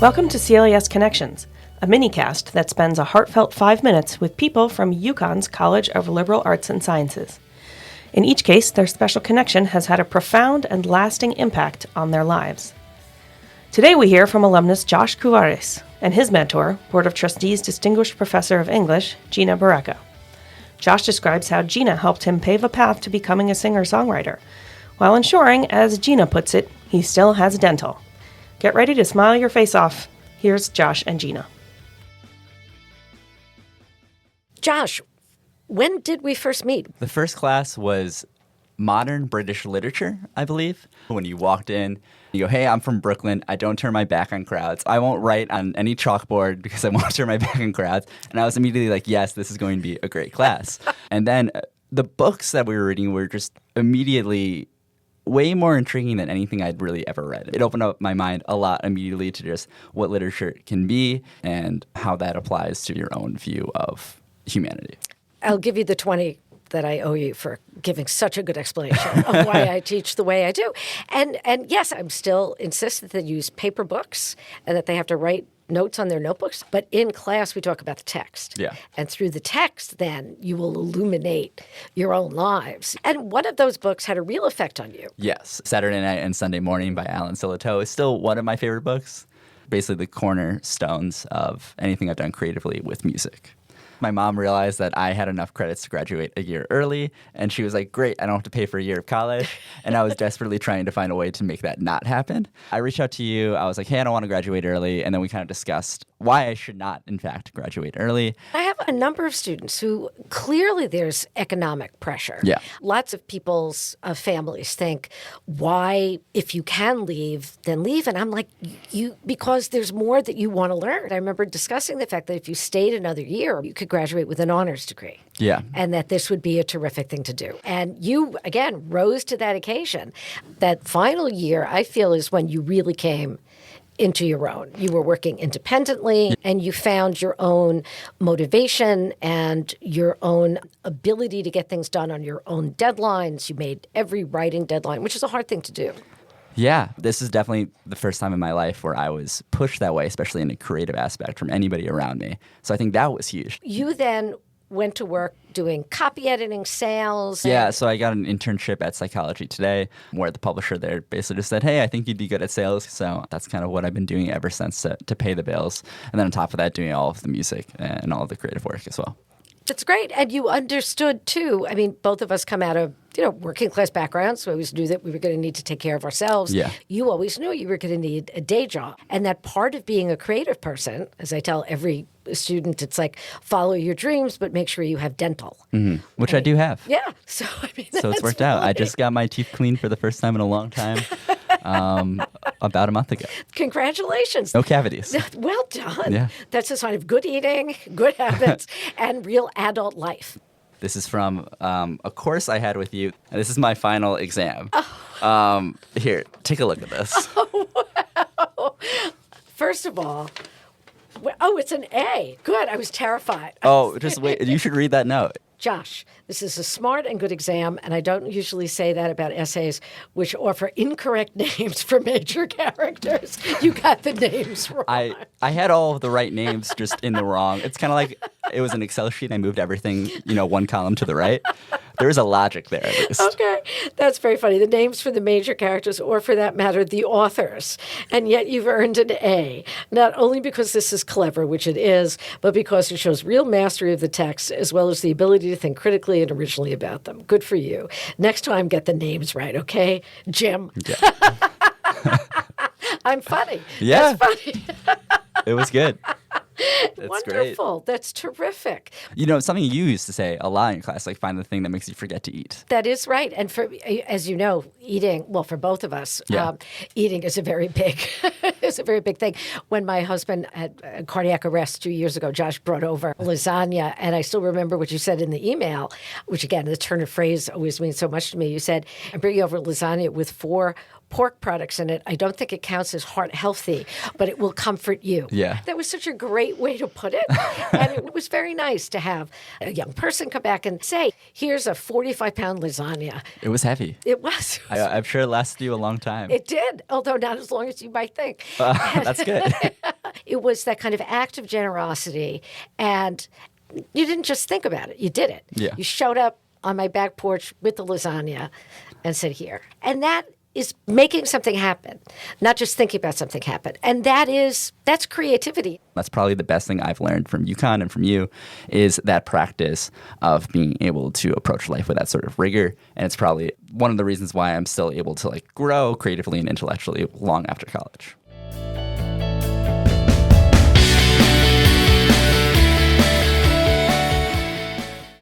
Welcome to CLAS Connections, a mini-cast that spends a heartfelt 5 minutes with people from UConn's College of Liberal Arts and Sciences. In each case, their special connection has had a profound and lasting impact on their lives. Today we hear from alumnus Josh Couvares and his mentor, Board of Trustees Distinguished Professor of English, Gina Barreca. Josh describes how Gina helped him pave a path to becoming a singer-songwriter, while ensuring, as Gina puts it, he still has dental. Get ready to smile your face off. Here's Josh and Gina. Josh, when did we first meet? The first class was modern British literature, I believe. When you walked in, you go, hey, I'm from Brooklyn. I don't turn my back on crowds. I won't write on any chalkboard because I won't turn my back on crowds. And I was immediately like, yes, this is going to be a great class. And then the books that we were reading were just immediately way more intriguing than anything I'd really ever read. It opened up my mind a lot immediately to just what literature can be and how that applies to your own view of humanity. I'll give you the 20 that I owe you for giving such a good explanation of why I teach the way I do. And yes, I'm still insistent that they use paper books and that they have to write notes on their notebooks. But in class, we talk about the text. Yeah. And through the text, then, you will illuminate your own lives. And one of those books had a real effect on you. Yes. Saturday Night and Sunday Morning by Alan Sillitoe is still one of my favorite books. Basically the cornerstones of anything I've done creatively with music. My mom realized that I had enough credits to graduate a year early, and she was like, great, I don't have to pay for a year of college. And I was desperately trying to find a way to make that not happen. I reached out to you. I was like, hey, I don't want to graduate early. And then we kind of discussed why I should not, in fact, graduate early. I have a number of students who clearly there's economic pressure. Yeah. Lots of people's families think, why, if you can leave, then leave. And I'm like, because there's more that you want to learn. I remember discussing the fact that if you stayed another year, you could graduate with an honors degree. Yeah. And that this would be a terrific thing to do. And you, again, rose to that occasion. That final year, I feel, is when you really came into your own. You were working independently and you found your own motivation and your own ability to get things done on your own deadlines. You made every writing deadline, which is a hard thing to do. Yeah, this is definitely the first time in my life where I was pushed that way, especially in a creative aspect from anybody around me. So I think that was huge. You then went to work doing copy editing, sales. Yeah, so I got an internship at Psychology Today where the publisher there basically just said, hey, I think you'd be good at sales. So that's kind of what I've been doing ever since to pay the bills. And then on top of that, doing all of the music and all of the creative work as well. That's great. And you understood, too. I mean, both of us come out of, working class backgrounds. So we always knew that we were going to need to take care of ourselves. Yeah. You always knew you were going to need a day job. And that part of being a creative person, as I tell every student, it's like follow your dreams, but make sure you have dental. Mm-hmm. Which I do have. Yeah. So, I mean, so it's worked out. I just got my teeth cleaned for the first time in a long time. About a month ago. Congratulations. No cavities. Well done. Yeah. That's a sign of good eating, good habits, and real adult life. This is from a course I had with you. And this is my final exam. Oh. Here, take a look at this. Oh, wow. First of all, it's an A. Good. I was terrified. Oh, just wait. You should read that note. Josh, this is a smart and good exam, and I don't usually say that about essays which offer incorrect names for major characters. You got the names wrong. I had all of the right names just in the wrong. It's kind of like it was an Excel sheet. I moved everything, one column to the right. There was a logic there, at least. Okay. That's very funny. The names for the major characters, or for that matter, the authors. And yet you've earned an A, not only because this is clever, which it is, but because it shows real mastery of the text, as well as the ability to think critically and originally about them. Good for you. Next time, get the names right, okay? Jim. Yeah. I'm funny. Yeah. That's funny. It was good. That's Wonderful. Great. That's terrific. Something you used to say a lot in class, like find the thing that makes you forget to eat. That is right. And as you know, eating, well, for both of us, eating is a very big thing. When my husband had a cardiac arrest 2 years ago, Josh brought over lasagna. And I still remember what you said in the email, which again, the turn of phrase always means so much to me. You said, I'm bringing over lasagna with 4 pork products in it, I don't think it counts as heart healthy, but it will comfort you. Yeah. That was such a great way to put it. And it was very nice to have a young person come back and say, here's a 45-pound lasagna. It was heavy. It was. I'm sure it lasted you a long time. It did, although not as long as you might think. That's good. It was that kind of act of generosity. And you didn't just think about it. You did it. Yeah. You showed up on my back porch with the lasagna and said, here. And that is making something happen, not just thinking about something happen. And that's creativity. That's probably the best thing I've learned from UConn and from you is that practice of being able to approach life with that sort of rigor. And it's probably one of the reasons why I'm still able to grow creatively and intellectually long after college.